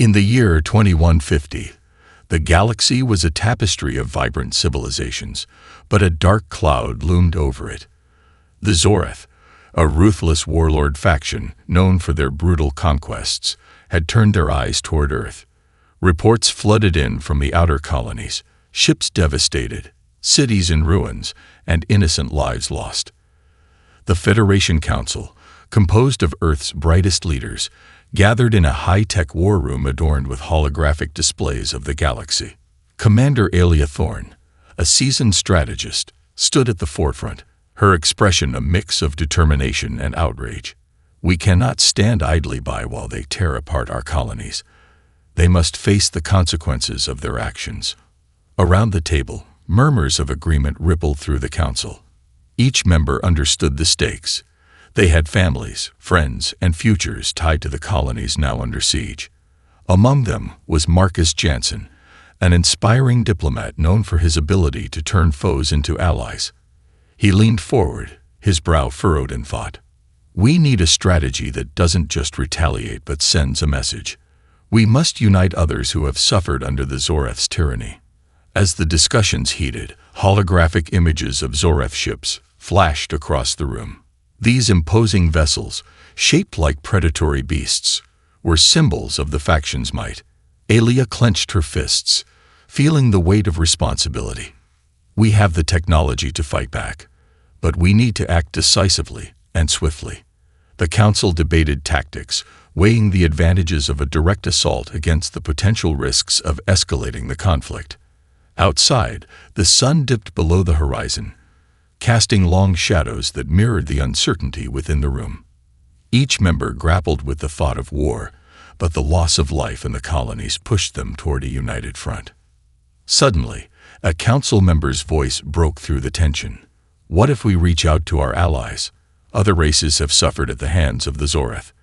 In the year 2150, the galaxy was a tapestry of vibrant civilizations, but a dark cloud loomed over it. The Zorath, a ruthless warlord faction known for their brutal conquests, had turned their eyes toward Earth. Reports flooded in from the outer colonies, ships devastated, cities in ruins, and innocent lives lost. The Federation Council, composed of Earth's brightest leaders, gathered in a high-tech war room adorned with holographic displays of the galaxy. Commander Alia Thorne, a seasoned strategist, stood at the forefront, her expression a mix of determination and outrage. We cannot stand idly by while they tear apart our colonies. They must face the consequences of their actions. Around the table, murmurs of agreement rippled through the council. Each member understood the stakes. They had families, friends, and futures tied to the colonies now under siege. Among them was Marcus Jansen, an inspiring diplomat known for his ability to turn foes into allies. He leaned forward, his brow furrowed in thought. We need a strategy that doesn't just retaliate but sends a message. We must unite others who have suffered under the Zorath's tyranny. As the discussions heated, holographic images of Zorath ships flashed across the room. These imposing vessels, shaped like predatory beasts, were symbols of the faction's might. Alia clenched her fists, feeling the weight of responsibility. We have the technology to fight back, but we need to act decisively and swiftly. The council debated tactics, weighing the advantages of a direct assault against the potential risks of escalating the conflict. Outside, the sun dipped below the horizon, casting long shadows that mirrored the uncertainty within the room. Each member grappled with the thought of war, but the loss of life in the colonies pushed them toward a united front. Suddenly, a council member's voice broke through the tension. What if we reach out to our allies? Other races have suffered at the hands of the Zorath.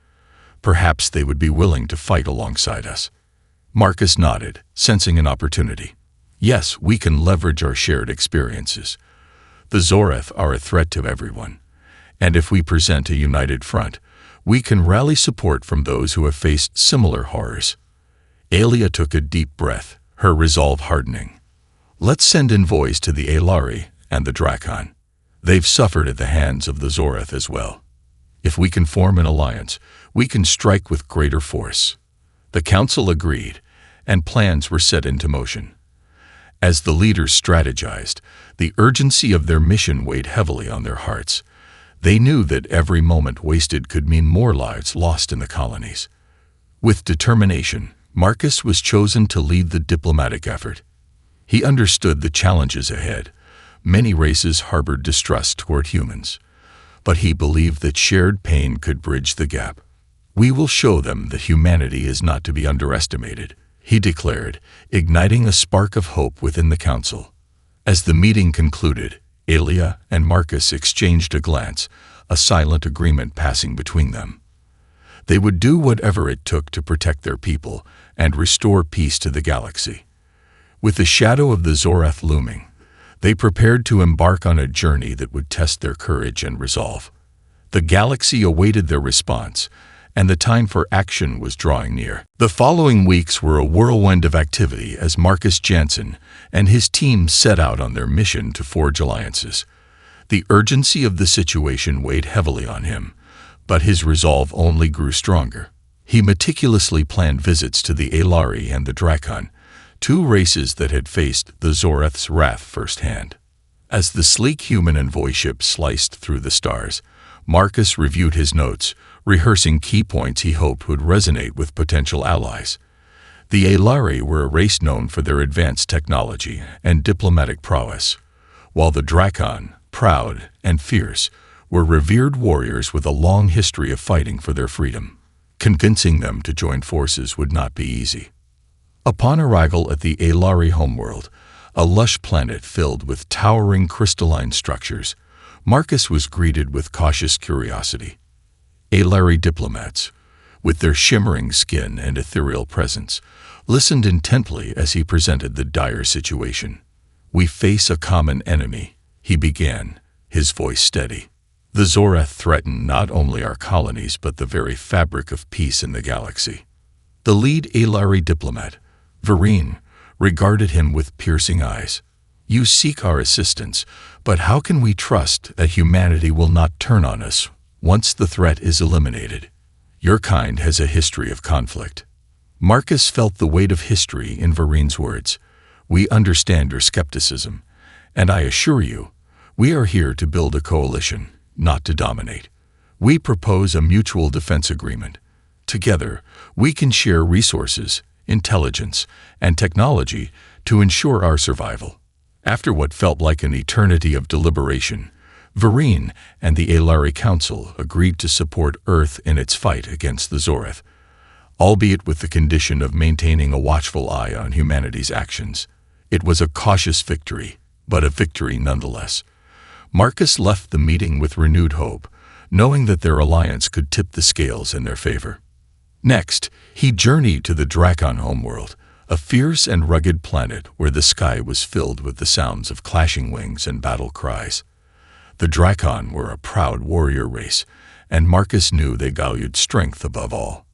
Perhaps they would be willing to fight alongside us. Marcus nodded, sensing an opportunity. Yes, we can leverage our shared experiences. The Zorath are a threat to everyone, and if we present a united front, we can rally support from those who have faced similar horrors. Alia took a deep breath, her resolve hardening. Let's send envoys to the Aelari and the Drakon. They've suffered at the hands of the Zorath as well. If we can form an alliance, we can strike with greater force. The council agreed, and plans were set into motion. As the leaders strategized, the urgency of their mission weighed heavily on their hearts. They knew that every moment wasted could mean more lives lost in the colonies. With determination, Marcus was chosen to lead the diplomatic effort. He understood the challenges ahead. Many races harbored distrust toward humans, but he believed that shared pain could bridge the gap. We will show them that humanity is not to be underestimated, he declared, igniting a spark of hope within the council. As the meeting concluded, Alia and Marcus exchanged a glance, a silent agreement passing between them. They would do whatever it took to protect their people and restore peace to the galaxy. With the shadow of the Zorath looming, they prepared to embark on a journey that would test their courage and resolve. The galaxy awaited their response, and the time for action was drawing near. The following weeks were a whirlwind of activity as Marcus Jansen and his team set out on their mission to forge alliances. The urgency of the situation weighed heavily on him, but his resolve only grew stronger. He meticulously planned visits to the Aelari and the Drakon, two races that had faced the Zorath's wrath firsthand. As the sleek human envoy ship sliced through the stars, Marcus reviewed his notes, rehearsing key points he hoped would resonate with potential allies. The Aelari were a race known for their advanced technology and diplomatic prowess, while the Drakon, proud and fierce, were revered warriors with a long history of fighting for their freedom. Convincing them to join forces would not be easy. Upon arrival at the Aelari homeworld, a lush planet filled with towering crystalline structures, Marcus was greeted with cautious curiosity. Aelari diplomats, with their shimmering skin and ethereal presence, listened intently as he presented the dire situation. "We face a common enemy," he began, his voice steady. "The Zorath threaten not only our colonies but the very fabric of peace in the galaxy." The lead Alari diplomat, Vereen, regarded him with piercing eyes. You seek our assistance, but how can we trust that humanity will not turn on us once the threat is eliminated? Your kind has a history of conflict. Marcus felt the weight of history in Vereen's words. We understand your skepticism, and I assure you, we are here to build a coalition, not to dominate. We propose a mutual defense agreement. Together, we can share resources, intelligence, and technology to ensure our survival. After what felt like an eternity of deliberation, Vereen and the Alari Council agreed to support Earth in its fight against the Zoreth, albeit with the condition of maintaining a watchful eye on humanity's actions. It was a cautious victory, but a victory nonetheless. Marcus left the meeting with renewed hope, knowing that their alliance could tip the scales in their favor. Next, he journeyed to the Drakon homeworld, a fierce and rugged planet where the sky was filled with the sounds of clashing wings and battle cries. The Drakon were a proud warrior race, and Marcus knew they valued strength above all.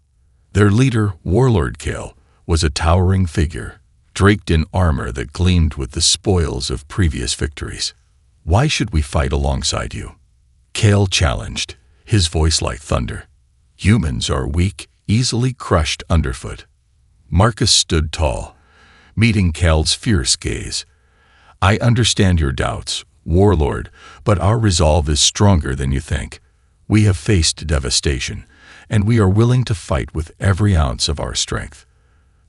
Their leader, Warlord Kale, was a towering figure, draped in armor that gleamed with the spoils of previous victories. Why should we fight alongside you? Kale challenged, his voice like thunder. Humans are weak, easily crushed underfoot. Marcus stood tall, meeting Kale's fierce gaze. I understand your doubts, Warlord, but our resolve is stronger than you think. We have faced devastation, and we are willing to fight with every ounce of our strength.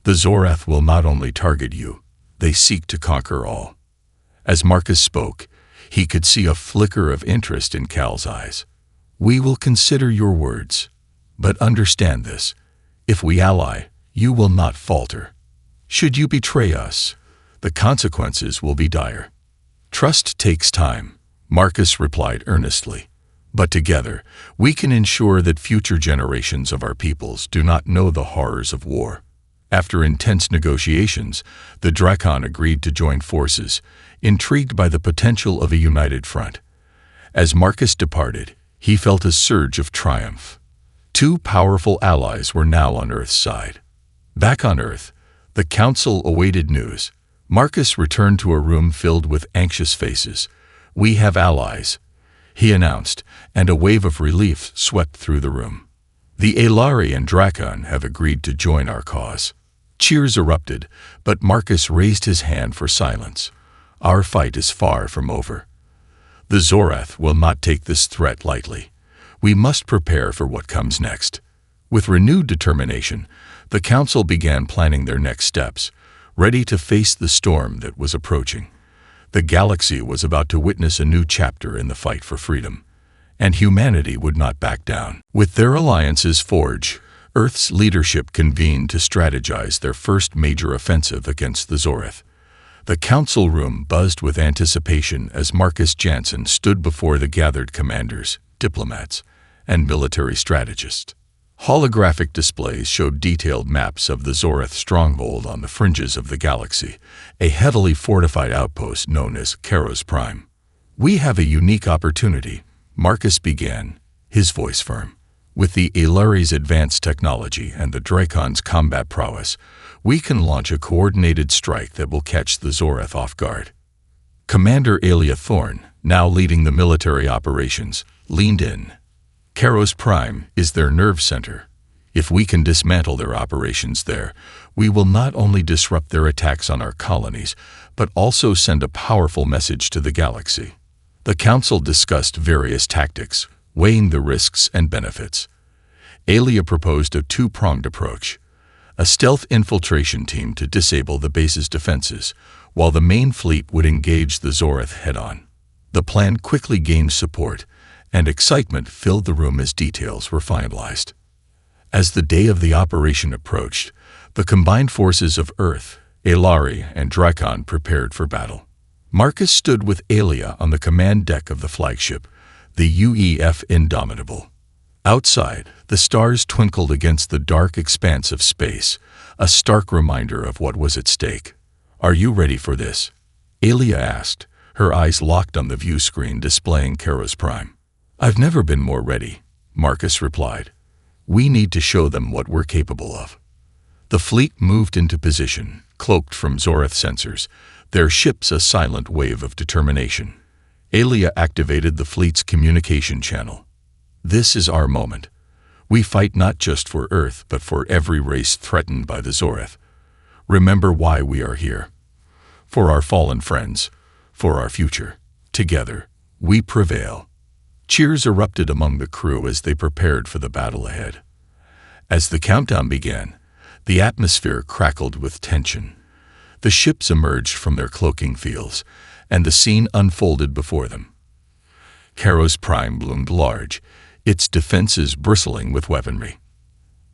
The Zoreth will not only target you, they seek to conquer all. As Marcus spoke, he could see a flicker of interest in Cal's eyes. We will consider your words, but understand this. If we ally, you will not falter. Should you betray us, the consequences will be dire. Trust takes time, Marcus replied earnestly. But together, we can ensure that future generations of our peoples do not know the horrors of war. After intense negotiations, the Drakon agreed to join forces, intrigued by the potential of a united front. As Marcus departed, he felt a surge of triumph. Two powerful allies were now on Earth's side. Back on Earth, the Council awaited news. Marcus returned to a room filled with anxious faces. We have allies, he announced, and a wave of relief swept through the room. The Alari and Drakon have agreed to join our cause. Cheers erupted, but Marcus raised his hand for silence. Our fight is far from over. The Zoreth will not take this threat lightly. We must prepare for what comes next. With renewed determination, the Council began planning their next steps, ready to face the storm that was approaching. The galaxy was about to witness a new chapter in the fight for freedom, and humanity would not back down. With their alliances forged, Earth's leadership convened to strategize their first major offensive against the Zoreth. The council room buzzed with anticipation as Marcus Jansen stood before the gathered commanders, diplomats, and military strategists. Holographic displays showed detailed maps of the Zoreth stronghold on the fringes of the galaxy, a heavily fortified outpost known as Karos Prime. We have a unique opportunity, Marcus began, his voice firm. With the Alari's advanced technology and the Drakon's combat prowess, we can launch a coordinated strike that will catch the Zoreth off guard. Commander Alia Thorne, now leading the military operations, leaned in. Karos Prime is their nerve center. If we can dismantle their operations there, we will not only disrupt their attacks on our colonies, but also send a powerful message to the galaxy. The Council discussed various tactics, weighing the risks and benefits. Alia proposed a two-pronged approach: a stealth infiltration team to disable the base's defenses, while the main fleet would engage the Zoreth head-on. The plan quickly gained support, and excitement filled the room as details were finalized. As the day of the operation approached, the combined forces of Earth, Alari, and Drakon prepared for battle. Marcus stood with Alia on the command deck of the flagship, the UEF Indomitable. Outside, the stars twinkled against the dark expanse of space, a stark reminder of what was at stake. "Are you ready for this?" Alia asked, her eyes locked on the view screen displaying Karos Prime. "I've never been more ready," Marcus replied. "We need to show them what we're capable of." The fleet moved into position, cloaked from Zoreth sensors, their ships a silent wave of determination. Aelia activated the fleet's communication channel. This is our moment. We fight not just for Earth, but for every race threatened by the Zoreth. Remember why we are here. For our fallen friends, for our future. Together, we prevail. Cheers erupted among the crew as they prepared for the battle ahead. As the countdown began, the atmosphere crackled with tension. The ships emerged from their cloaking fields, and the scene unfolded before them. Kairos Prime loomed large, its defenses bristling with weaponry.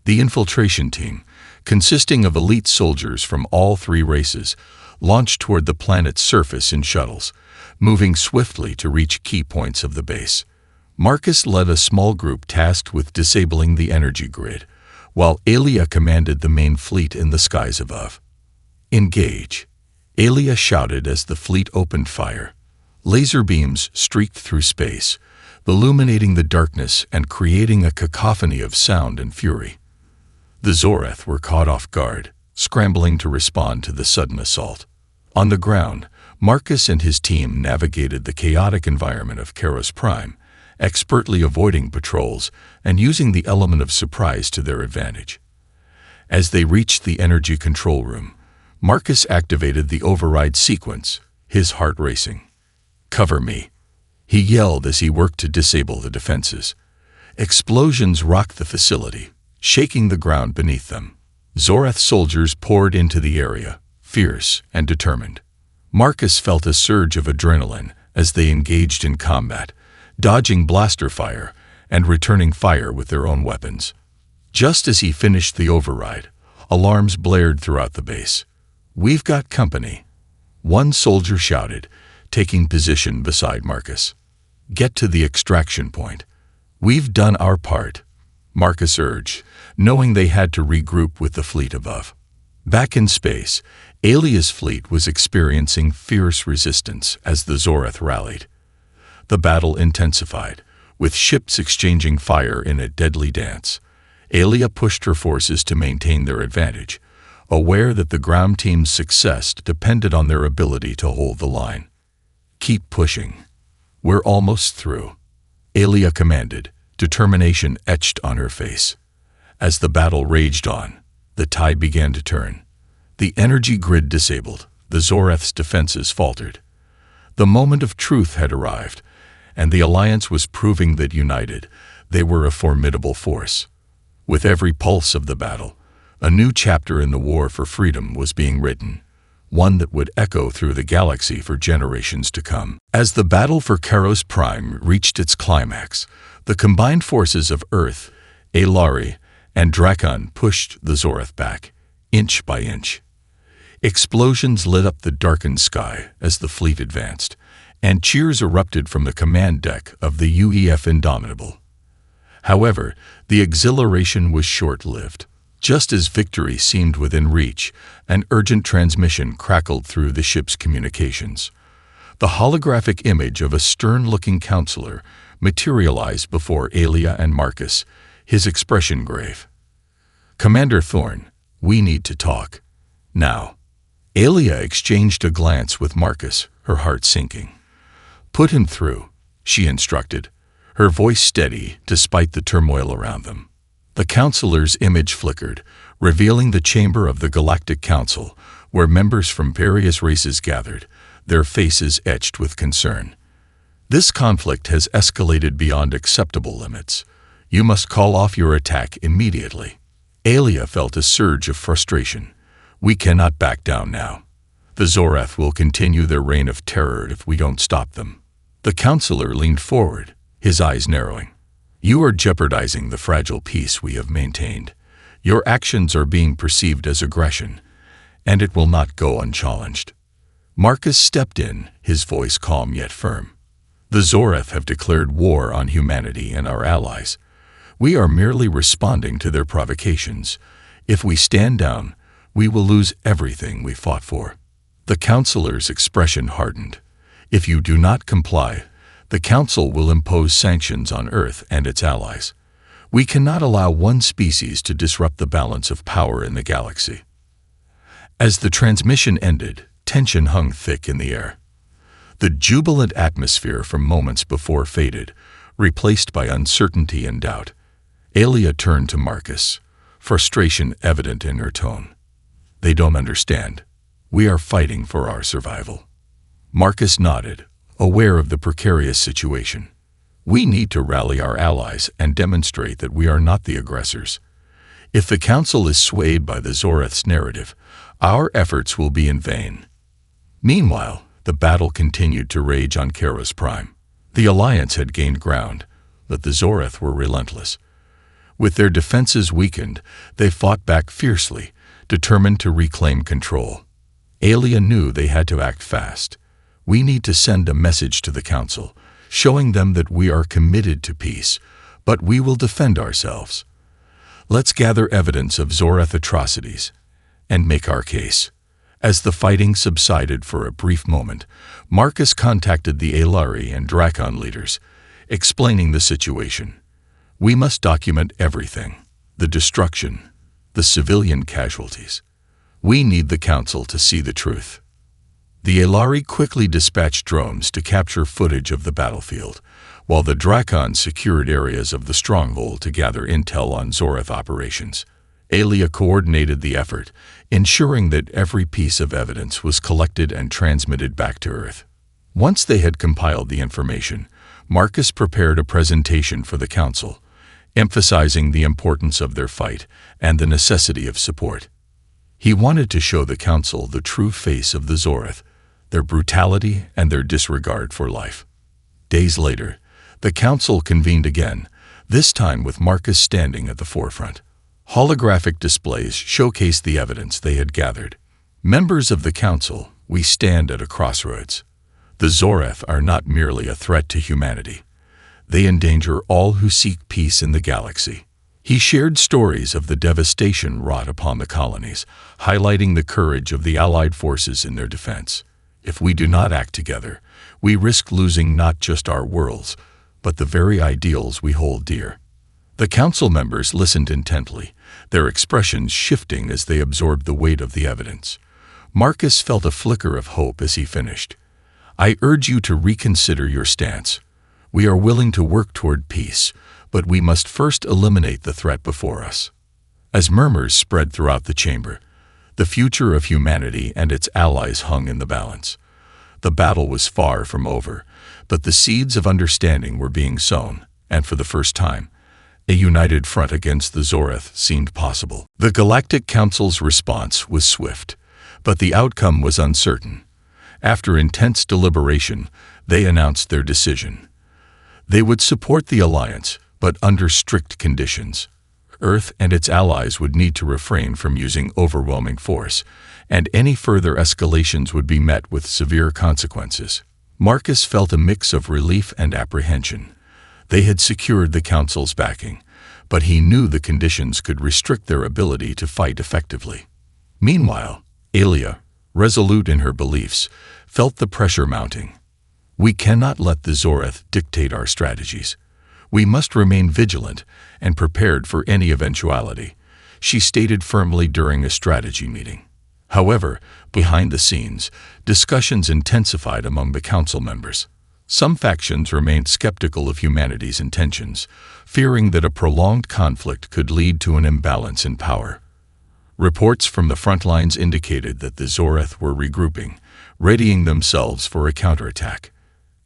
The infiltration team, consisting of elite soldiers from all three races, launched toward the planet's surface in shuttles, moving swiftly to reach key points of the base. Marcus led a small group tasked with disabling the energy grid, while Aelia commanded the main fleet in the skies above. "Engage," Aelia shouted as the fleet opened fire. Laser beams streaked through space, illuminating the darkness and creating a cacophony of sound and fury. The Zoreth were caught off guard, scrambling to respond to the sudden assault. On the ground, Marcus and his team navigated the chaotic environment of Kairos Prime, expertly avoiding patrols and using the element of surprise to their advantage. As they reached the energy control room, Marcus activated the override sequence, his heart racing. "Cover me," he yelled as he worked to disable the defenses. Explosions rocked the facility, shaking the ground beneath them. Zoreth soldiers poured into the area, fierce and determined. Marcus felt a surge of adrenaline as they engaged in combat, dodging blaster fire and returning fire with their own weapons. Just as he finished the override, alarms blared throughout the base. "We've got company," one soldier shouted, taking position beside Marcus. "Get to the extraction point." "We've done our part," Marcus urged, knowing they had to regroup with the fleet above. Back in space, Aelia's fleet was experiencing fierce resistance as the Zoreth rallied. The battle intensified, with ships exchanging fire in a deadly dance. Aelia pushed her forces to maintain their advantage, aware that the ground team's success depended on their ability to hold the line. "Keep pushing. We're almost through," Aelia commanded, determination etched on her face. As the battle raged on, the tide began to turn. The energy grid disabled, the Zoreth's defenses faltered. The moment of truth had arrived, and the Alliance was proving that united, they were a formidable force. With every pulse of the battle, a new chapter in the war for freedom was being written, one that would echo through the galaxy for generations to come. As the battle for Kairos Prime reached its climax, the combined forces of Earth, Aelari, and Drakon pushed the Zoreth back, inch by inch. Explosions lit up the darkened sky as the fleet advanced, and cheers erupted from the command deck of the UEF Indomitable. However, the exhilaration was short-lived. Just as victory seemed within reach, an urgent transmission crackled through the ship's communications. The holographic image of a stern-looking counselor materialized before Aelia and Marcus, his expression grave. "Commander Thorn, we need to talk. Now." Aelia exchanged a glance with Marcus, her heart sinking. "Put him through," she instructed, her voice steady despite the turmoil around them. The counselor's image flickered, revealing the chamber of the Galactic Council, where members from various races gathered, their faces etched with concern. "This conflict has escalated beyond acceptable limits. You must call off your attack immediately." Aelia felt a surge of frustration. "We cannot back down now. The Zoreth will continue their reign of terror if we don't stop them." The counselor leaned forward, his eyes narrowing. "You are jeopardizing the fragile peace we have maintained. Your actions are being perceived as aggression, and it will not go unchallenged." Marcus stepped in, his voice calm yet firm. "The Zoreth have declared war on humanity and our allies. We are merely responding to their provocations. If we stand down, we will lose everything we fought for." The counselor's expression hardened. "If you do not comply, the Council will impose sanctions on Earth and its allies. We cannot allow one species to disrupt the balance of power in the galaxy. As the transmission ended, tension hung thick in the air. The jubilant atmosphere from moments before faded, replaced by uncertainty and doubt. Aelia turned to Marcus, frustration evident in her tone. "They don't understand. We are fighting for our survival." Marcus nodded, aware of the precarious situation. "We need to rally our allies and demonstrate that we are not the aggressors. If the Council is swayed by the Zoreth's narrative, our efforts will be in vain." Meanwhile, the battle continued to rage on Karos Prime. The Alliance had gained ground, but the Zoreth were relentless. With their defenses weakened, they fought back fiercely, determined to reclaim control. Aelia knew they had to act fast. "We need to send a message to the Council, showing them that we are committed to peace, but we will defend ourselves. Let's gather evidence of Zoreth atrocities and make our case." As the fighting subsided for a brief moment, Marcus contacted the Aelari and Drakon leaders, explaining the situation. "We must document everything: the destruction, the civilian casualties. We need the Council to see the truth." The Aelari quickly dispatched drones to capture footage of the battlefield, while the Drakon secured areas of the stronghold to gather intel on Zoreth operations. Aelia coordinated the effort, ensuring that every piece of evidence was collected and transmitted back to Earth. Once they had compiled the information, Marcus prepared a presentation for the Council, emphasizing the importance of their fight and the necessity of support. He wanted to show the Council the true face of the Zoreth, their brutality and their disregard for life. Days later, the Council convened again, this time with Marcus standing at the forefront. Holographic displays showcased the evidence they had gathered. "Members of the Council, we stand at a crossroads. The Zoreth are not merely a threat to humanity. They endanger all who seek peace in the galaxy." He shared stories of the devastation wrought upon the colonies, highlighting the courage of the Allied forces in their defense. "If we do not act together, we risk losing not just our worlds, but the very ideals we hold dear." The Council members listened intently, their expressions shifting as they absorbed the weight of the evidence. Marcus felt a flicker of hope as he finished. "I urge you to reconsider your stance. We are willing to work toward peace, but we must first eliminate the threat before us." As murmurs spread throughout the chamber, the future of humanity and its allies hung in the balance. The battle was far from over, but the seeds of understanding were being sown, and for the first time, a united front against the Zoreth seemed possible. The Galactic Council's response was swift, but the outcome was uncertain. After intense deliberation, they announced their decision. They would support the Alliance, but under strict conditions. Earth and its allies would need to refrain from using overwhelming force, and any further escalations would be met with severe consequences. Marcus felt a mix of relief and apprehension. They had secured the Council's backing, but he knew the conditions could restrict their ability to fight effectively. Meanwhile, Aelia, resolute in her beliefs, felt the pressure mounting. "We cannot let the Zoreth dictate our strategies. We must remain vigilant and prepared for any eventuality," she stated firmly during a strategy meeting. However, behind the scenes, discussions intensified among the Council members. Some factions remained skeptical of humanity's intentions, fearing that a prolonged conflict could lead to an imbalance in power. Reports from the front lines indicated that the Zoreth were regrouping, readying themselves for a counterattack,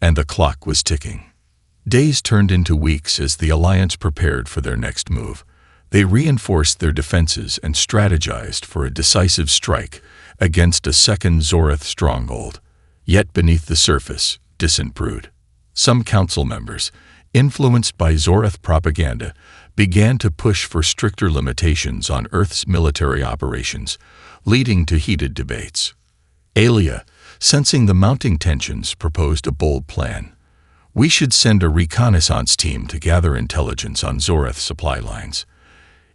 and the clock was ticking. Days turned into weeks as the Alliance prepared for their next move. They reinforced their defenses and strategized for a decisive strike against a second Zoreth stronghold. Yet beneath the surface, dissent brewed. Some Council members, influenced by Zoreth propaganda, began to push for stricter limitations on Earth's military operations, leading to heated debates. Aelia, sensing the mounting tensions, proposed a bold plan. "We should send a reconnaissance team to gather intelligence on Zoreth supply lines.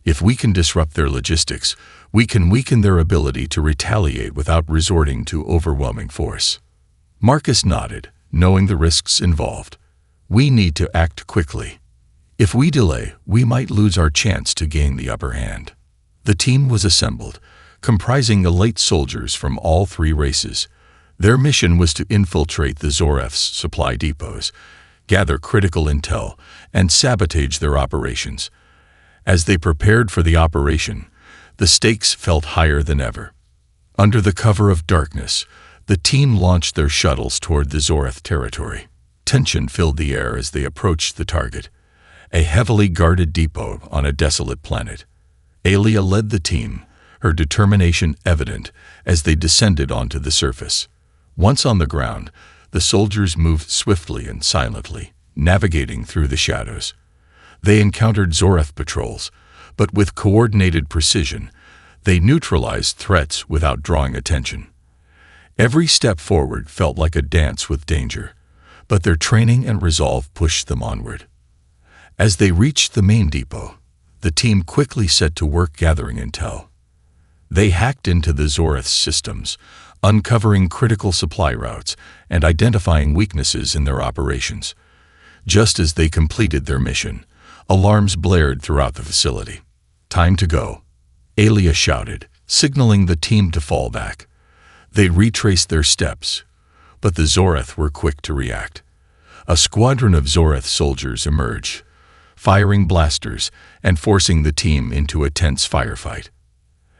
If we can disrupt their logistics, we can weaken their ability to retaliate without resorting to overwhelming force." Marcus nodded, knowing the risks involved. "We need to act quickly. If we delay, we might lose our chance to gain the upper hand. The team was assembled, comprising elite soldiers from all three races. Their mission was to infiltrate the Zoreth's supply depots, gather critical intel, and sabotage their operations. As they prepared for the operation, the stakes felt higher than ever. Under the cover of darkness, the team launched their shuttles toward the Zoreth territory. Tension filled the air as they approached the target, a heavily guarded depot on a desolate planet. Aelia led the team, her determination evident as they descended onto the surface. Once on the ground, the soldiers moved swiftly and silently, navigating through the shadows. They encountered Zoreth patrols, but with coordinated precision, they neutralized threats without drawing attention. Every step forward felt like a dance with danger, but their training and resolve pushed them onward. As they reached the main depot, the team quickly set to work gathering intel. They hacked into the Zoreth's systems, uncovering critical supply routes and identifying weaknesses in their operations. Just as they completed their mission, alarms blared throughout the facility. "Time to go," Aelia shouted, signaling the team to fall back. They retraced their steps, but the Zoreth were quick to react. A squadron of Zoreth soldiers emerged, firing blasters and forcing the team into a tense firefight.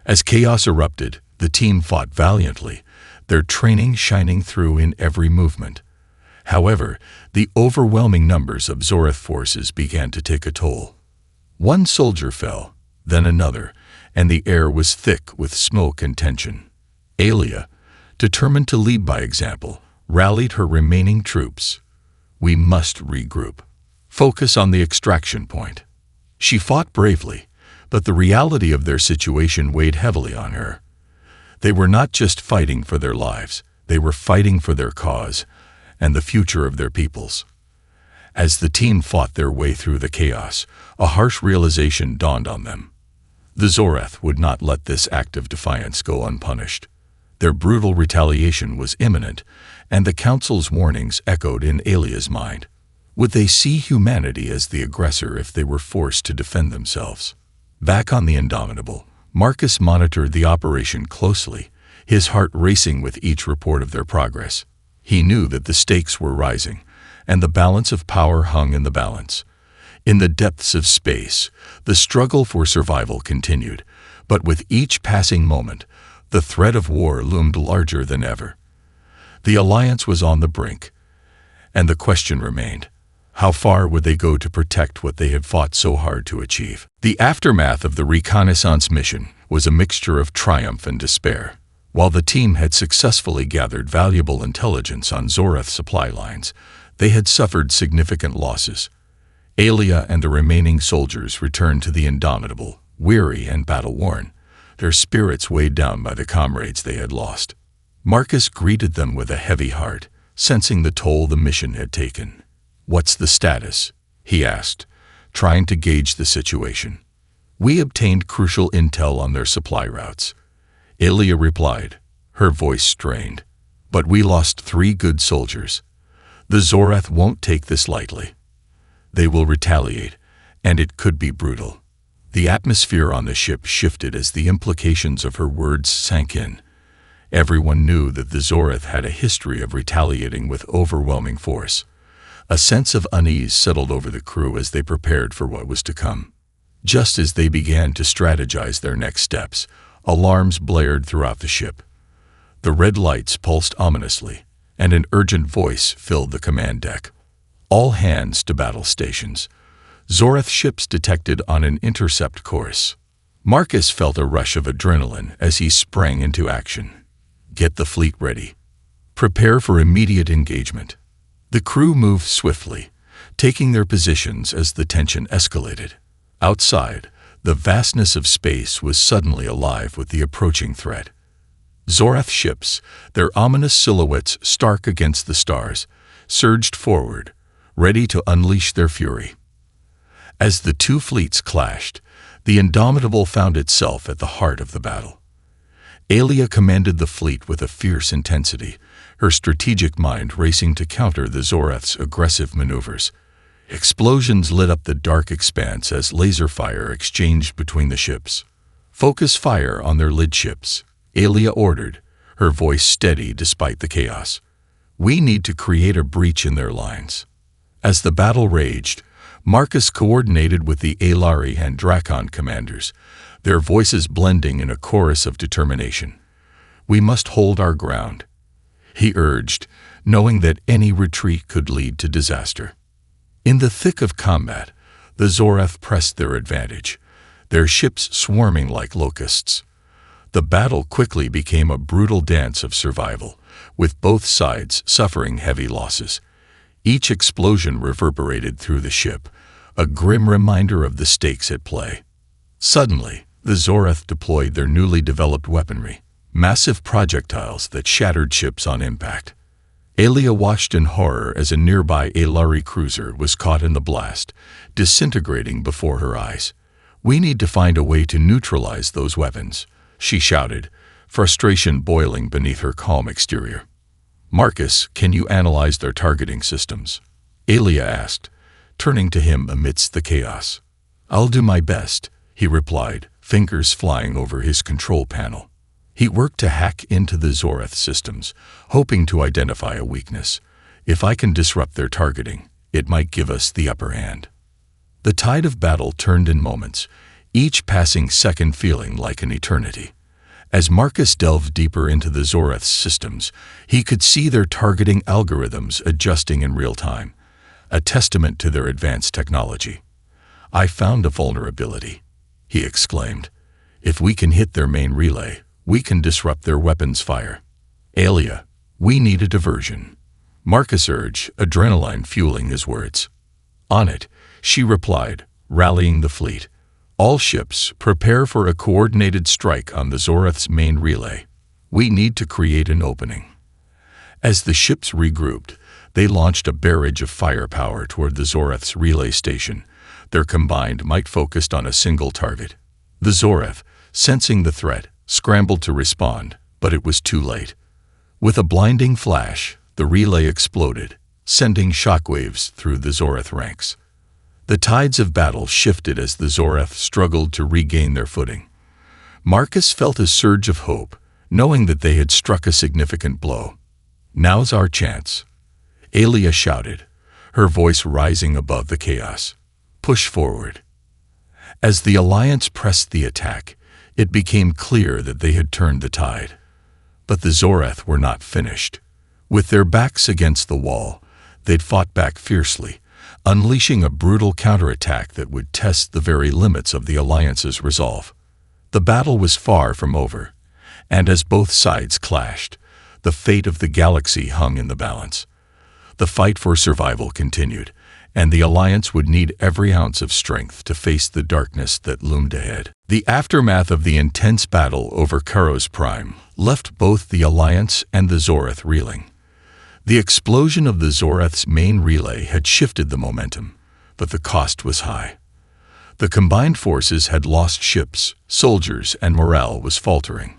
As chaos erupted, the team fought valiantly, their training shining through in every movement. However, the overwhelming numbers of Zoreth forces began to take a toll. One soldier fell, then another, and the air was thick with smoke and tension. Aelia, determined to lead by example, rallied her remaining troops. "We must regroup. Focus on the extraction point." She fought bravely, but the reality of their situation weighed heavily on her. They were not just fighting for their lives, they were fighting for their cause and the future of their peoples. As the team fought their way through the chaos, a harsh realization dawned on them. The Zoreth would not let this act of defiance go unpunished. Their brutal retaliation was imminent, and the Council's warnings echoed in Aelia's mind. Would they see humanity as the aggressor if they were forced to defend themselves? Back on the Indomitable, Marcus monitored the operation closely, his heart racing with each report of their progress. He knew that the stakes were rising, and the balance of power hung in the balance. In the depths of space, the struggle for survival continued, but with each passing moment, the threat of war loomed larger than ever. The Alliance was on the brink, and the question remained: how far would they go to protect what they had fought so hard to achieve? The aftermath of the reconnaissance mission was a mixture of triumph and despair. While the team had successfully gathered valuable intelligence on Zoreth supply lines, they had suffered significant losses. Aelia and the remaining soldiers returned to the Indomitable, weary and battle-worn, their spirits weighed down by the comrades they had lost. Marcus greeted them with a heavy heart, sensing the toll the mission had taken. "What's the status?" he asked, trying to gauge the situation. "We obtained crucial intel on their supply routes," Aelia replied, her voice strained. "But we lost 3 good soldiers. The Zoreth won't take this lightly. They will retaliate, and it could be brutal." The atmosphere on the ship shifted as the implications of her words sank in. Everyone knew that the Zoreth had a history of retaliating with overwhelming force. A sense of unease settled over the crew as they prepared for what was to come. Just as they began to strategize their next steps, alarms blared throughout the ship. The red lights pulsed ominously, and an urgent voice filled the command deck. "All hands to battle stations. Zoreth ships detected on an intercept course." Marcus felt a rush of adrenaline as he sprang into action. "Get the fleet ready. Prepare for immediate engagement." The crew moved swiftly, taking their positions as the tension escalated. Outside, the vastness of space was suddenly alive with the approaching threat. Zoreth ships, their ominous silhouettes stark against the stars, surged forward, ready to unleash their fury. As the two fleets clashed, the Indomitable found itself at the heart of the battle. Aelia commanded the fleet with a fierce intensity, her strategic mind racing to counter the Zoreth's aggressive maneuvers. Explosions lit up the dark expanse as laser fire exchanged between the ships. "Focus fire on their lid ships," Aelia ordered, her voice steady despite the chaos. "We need to create a breach in their lines." As the battle raged, Marcus coordinated with the Aelari and Drakon commanders, their voices blending in a chorus of determination. "We must hold our ground," he urged, knowing that any retreat could lead to disaster. In the thick of combat, the Zorath pressed their advantage, their ships swarming like locusts. The battle quickly became a brutal dance of survival, with both sides suffering heavy losses. Each explosion reverberated through the ship, a grim reminder of the stakes at play. Suddenly, the Zorath deployed their newly developed weaponry, massive projectiles that shattered ships on impact. Aelia watched in horror as a nearby Aelari cruiser was caught in the blast, disintegrating before her eyes. "We need to find a way to neutralize those weapons," she shouted, frustration boiling beneath her calm exterior. "Marcus, can you analyze their targeting systems?" Aelia asked, turning to him amidst the chaos. "I'll do my best," he replied, fingers flying over his control panel. He worked to hack into the Zorath systems, hoping to identify a weakness. "If I can disrupt their targeting, it might give us the upper hand." The tide of battle turned in moments, each passing second feeling like an eternity. As Marcus delved deeper into the Zorath's systems, he could see their targeting algorithms adjusting in real time, a testament to their advanced technology. "I found a vulnerability," he exclaimed. "If we can hit their main relay, we can disrupt their weapons fire." "Aelia, we need a diversion," Marcus urged, adrenaline fueling his words. "On it," she replied, rallying the fleet. "All ships, prepare for a coordinated strike on the Zorath's main relay. We need to create an opening." As the ships regrouped, they launched a barrage of firepower toward the Zorath's relay station, their combined might focused on a single target. The Zorath, sensing the threat, scrambled to respond, but it was too late. With a blinding flash, the relay exploded, sending shockwaves through the Zorath ranks. The tides of battle shifted as the Zorath struggled to regain their footing. Marcus felt a surge of hope, knowing that they had struck a significant blow. "Now's our chance," Aelia shouted, her voice rising above the chaos. "Push forward." As the Alliance pressed the attack, it became clear that they had turned the tide. But the Zorath were not finished. With their backs against the wall, they'd fought back fiercely, unleashing a brutal counterattack that would test the very limits of the Alliance's resolve. The battle was far from over, and as both sides clashed, the fate of the galaxy hung in the balance. The fight for survival continued, and the Alliance would need every ounce of strength to face the darkness that loomed ahead. The aftermath of the intense battle over Kairos Prime left both the Alliance and the Zorath reeling. The explosion of the Zorath's main relay had shifted the momentum, but the cost was high. The combined forces had lost ships, soldiers, and morale was faltering.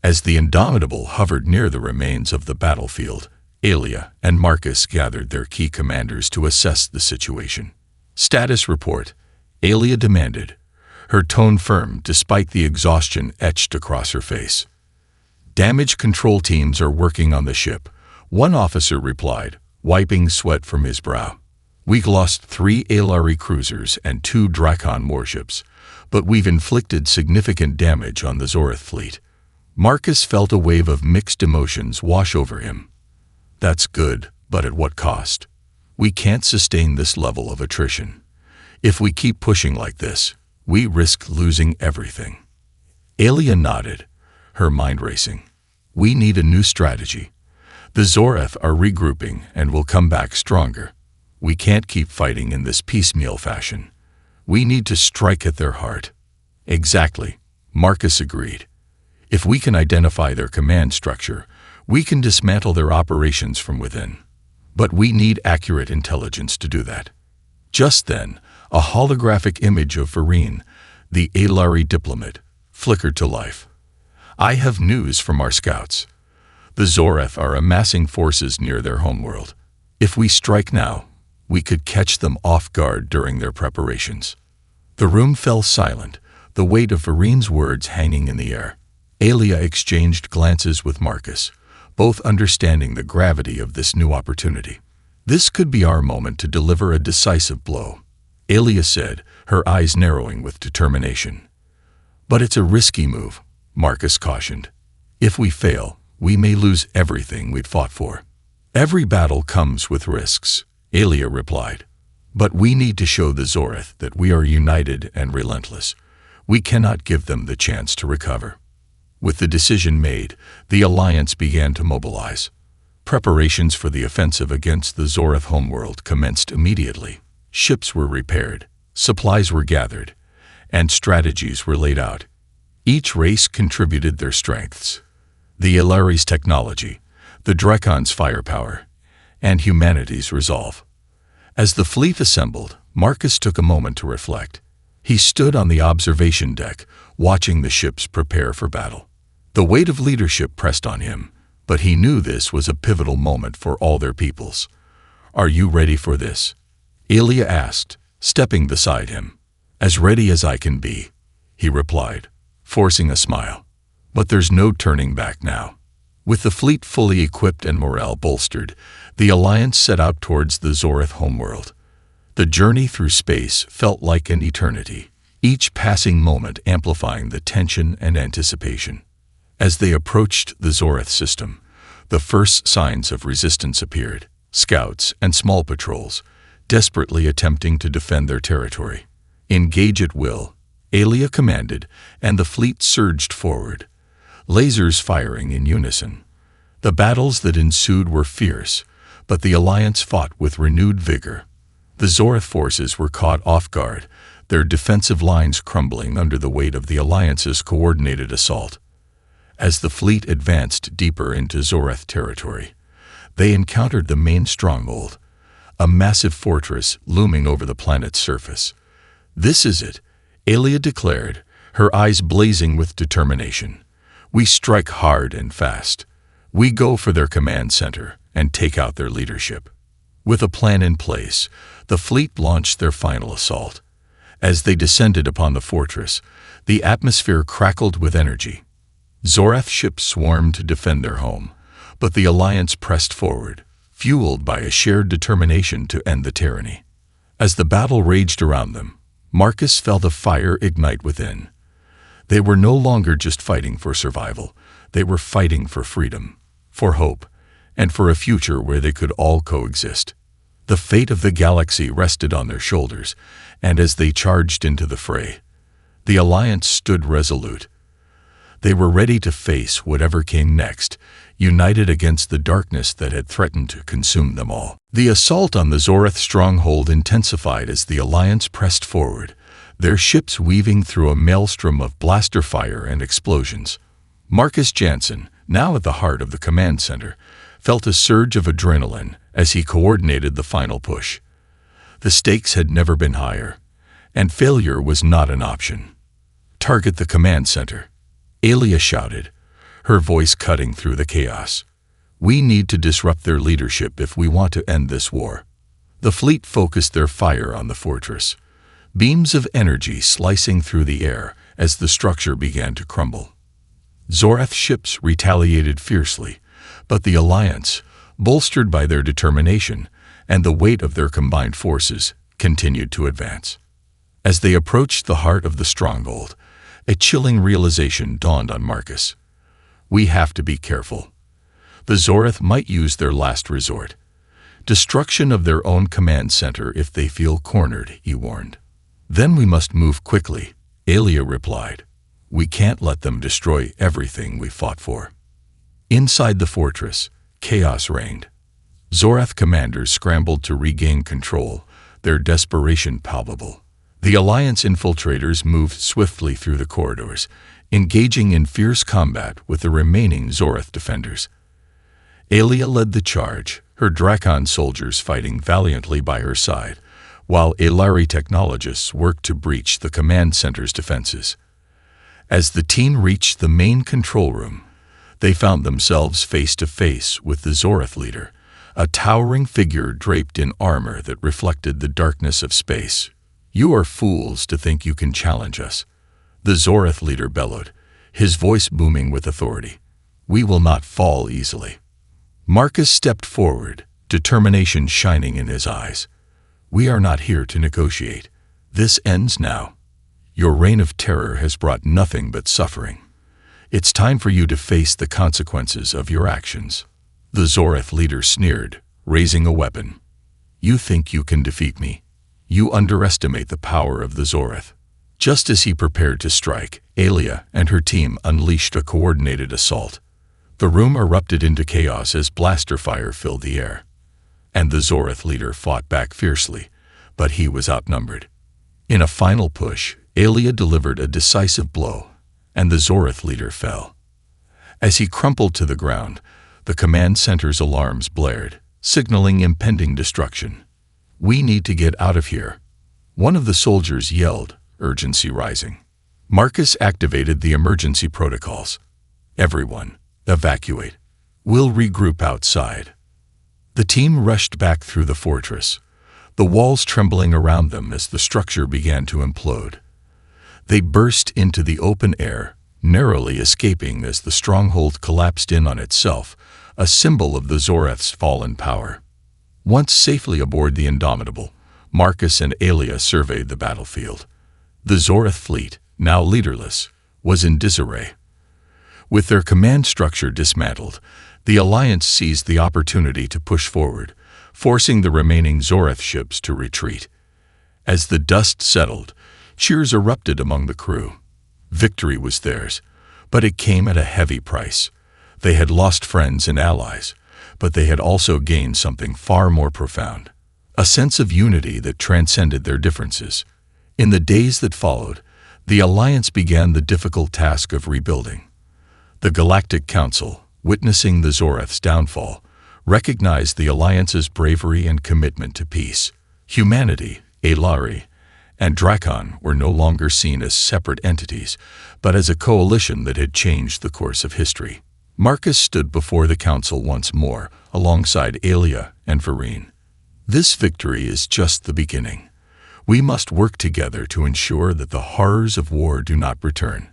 As the Indomitable hovered near the remains of the battlefield, Aelia and Marcus gathered their key commanders to assess the situation. "Status report," Aelia demanded, her tone firm despite the exhaustion etched across her face. "Damage control teams are working on the ship," one officer replied, wiping sweat from his brow. "We've lost 3 Aelari cruisers and 2 Drakon warships, but we've inflicted significant damage on the Zorath fleet." Marcus felt a wave of mixed emotions wash over him. "That's good, but at what cost? We can't sustain this level of attrition. If we keep pushing like this, we risk losing everything." Aelia nodded, her mind racing. "We need a new strategy. The Zorath are regrouping and will come back stronger. We can't keep fighting in this piecemeal fashion. We need to strike at their heart." "Exactly," Marcus agreed. "If we can identify their command structure, we can dismantle their operations from within. But we need accurate intelligence to do that." Just then, a holographic image of Vereen, the Aelari diplomat, flickered to life. "I have news from our scouts. The Zorath are amassing forces near their homeworld. If we strike now, We could catch them off guard during their preparations. The room fell silent, the weight of Varine's words hanging in the air. Aelia exchanged glances with Marcus, both understanding the gravity of this new opportunity. This could be our moment to deliver a decisive blow, Aelia said, her eyes narrowing with determination. But it's a risky move, Marcus cautioned. If we fail, we may lose everything we'd fought for. Every battle comes with risks, Aelia replied. But we need to show the Zoreth that we are united and relentless. We cannot give them the chance to recover. With the decision made, the Alliance began to mobilize. Preparations for the offensive against the Zoreth homeworld commenced immediately. Ships were repaired, supplies were gathered, and strategies were laid out. Each race contributed their strengths. The Ilari's technology, the Dracon's firepower, and humanity's resolve. As the fleet assembled, Marcus took a moment to reflect. He stood on the observation deck, watching the ships prepare for battle. The weight of leadership pressed on him, but he knew this was a pivotal moment for all their peoples. "Are you ready for this?" Aelia asked, stepping beside him. "As ready as I can be," he replied, forcing a smile. "But there's no turning back now." With the fleet fully equipped and morale bolstered, the Alliance set out towards the Zoreth homeworld. The journey through space felt like an eternity, each passing moment amplifying the tension and anticipation. As they approached the Zoreth system, the first signs of resistance appeared. Scouts and small patrols, desperately attempting to defend their territory. "Engage at will," Aelia commanded, and the fleet surged forward, lasers firing in unison. The battles that ensued were fierce, but the Alliance fought with renewed vigor. The Zoreth forces were caught off guard, their defensive lines crumbling under the weight of the Alliance's coordinated assault. As the fleet advanced deeper into Zoreth territory, they encountered the main stronghold, a massive fortress looming over the planet's surface. "This is it," Aelia declared, her eyes blazing with determination. "We strike hard and fast. We go for their command center and take out their leadership." With a plan in place, the fleet launched their final assault. As they descended upon the fortress, the atmosphere crackled with energy. Zoreth ships swarmed to defend their home, but the Alliance pressed forward, fueled by a shared determination to end the tyranny. As the battle raged around them, Marcus felt a fire ignite within. They were no longer just fighting for survival, they were fighting for freedom, for hope, and for a future where they could all coexist. The fate of the galaxy rested on their shoulders, and as they charged into the fray, the Alliance stood resolute. They were ready to face whatever came next, united against the darkness that had threatened to consume them all. The assault on the Zoreth stronghold intensified as the Alliance pressed forward, their ships weaving through a maelstrom of blaster fire and explosions. Marcus Jansen, now at the heart of the command center, felt a surge of adrenaline as he coordinated the final push. The stakes had never been higher, and failure was not an option. "Target the command center," Aelia shouted, her voice cutting through the chaos. "We need to disrupt their leadership if we want to end this war." The fleet focused their fire on the fortress, beams of energy slicing through the air as the structure began to crumble. Zoreth ships retaliated fiercely, but the Alliance, bolstered by their determination and the weight of their combined forces, continued to advance. As they approached the heart of the stronghold, a chilling realization dawned on Marcus. "We have to be careful. The Zoreth might use their last resort. Destruction of their own command center if they feel cornered," he warned. "Then we must move quickly," Aelia replied. "We can't let them destroy everything we fought for." Inside the fortress, chaos reigned. Zoreth commanders scrambled to regain control, their desperation palpable. The Alliance infiltrators moved swiftly through the corridors, engaging in fierce combat with the remaining Zoreth defenders. Aelia led the charge, her Dracon soldiers fighting valiantly by her side, while Ilari technologists worked to breach the command center's defenses. As the team reached the main control room, they found themselves face to face with the Zoreth leader, a towering figure draped in armor that reflected the darkness of space. "You are fools to think you can challenge us," the Zorath leader bellowed, his voice booming with authority. "We will not fall easily." Marcus stepped forward, determination shining in his eyes. "We are not here to negotiate. This ends now. Your reign of terror has brought nothing but suffering. It's time for you to face the consequences of your actions." The Zorath leader sneered, raising a weapon. "You think you can defeat me? You underestimate the power of the Zorath." Just as he prepared to strike, Aelia and her team unleashed a coordinated assault. The room erupted into chaos as blaster fire filled the air. And the Zorath leader fought back fiercely, but he was outnumbered. In a final push, Aelia delivered a decisive blow, and the Zorath leader fell. As he crumpled to the ground, the command center's alarms blared, signaling impending destruction. "We need to get out of here," one of the soldiers yelled, urgency rising. Marcus activated the emergency protocols. "Everyone, evacuate. We'll regroup outside." The team rushed back through the fortress, the walls trembling around them as the structure began to implode. They burst into the open air, narrowly escaping as the stronghold collapsed in on itself, a symbol of the Zorath's fallen power. Once safely aboard the Indomitable, Marcus and Aelia surveyed the battlefield. The Zorath fleet, now leaderless, was in disarray. With their command structure dismantled, the Alliance seized the opportunity to push forward, forcing the remaining Zorath ships to retreat. As the dust settled, cheers erupted among the crew. Victory was theirs, but it came at a heavy price. They had lost friends and allies, but they had also gained something far more profound, a sense of unity that transcended their differences. In the days that followed, the Alliance began the difficult task of rebuilding. The Galactic Council, witnessing the Zorath's downfall, recognized the Alliance's bravery and commitment to peace. Humanity, Aelari, and Drakon were no longer seen as separate entities, but as a coalition that had changed the course of history. Marcus stood before the council once more, alongside Aelia and Vereen. "This victory is just the beginning. We must work together to ensure that the horrors of war do not return.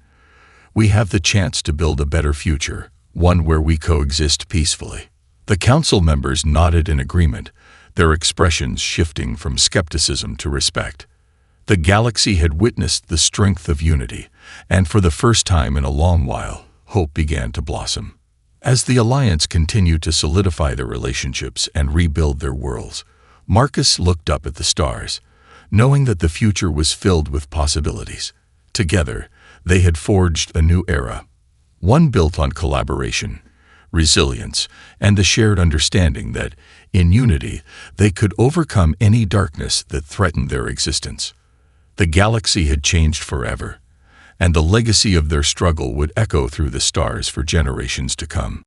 We have the chance to build a better future, one where we coexist peacefully." The council members nodded in agreement, their expressions shifting from skepticism to respect. The galaxy had witnessed the strength of unity, and for the first time in a long while, hope began to blossom. As the Alliance continued to solidify their relationships and rebuild their worlds, Marcus looked up at the stars, knowing that the future was filled with possibilities. Together, they had forged a new era, one built on collaboration, resilience, and the shared understanding that, in unity, they could overcome any darkness that threatened their existence. The galaxy had changed forever, and the legacy of their struggle would echo through the stars for generations to come.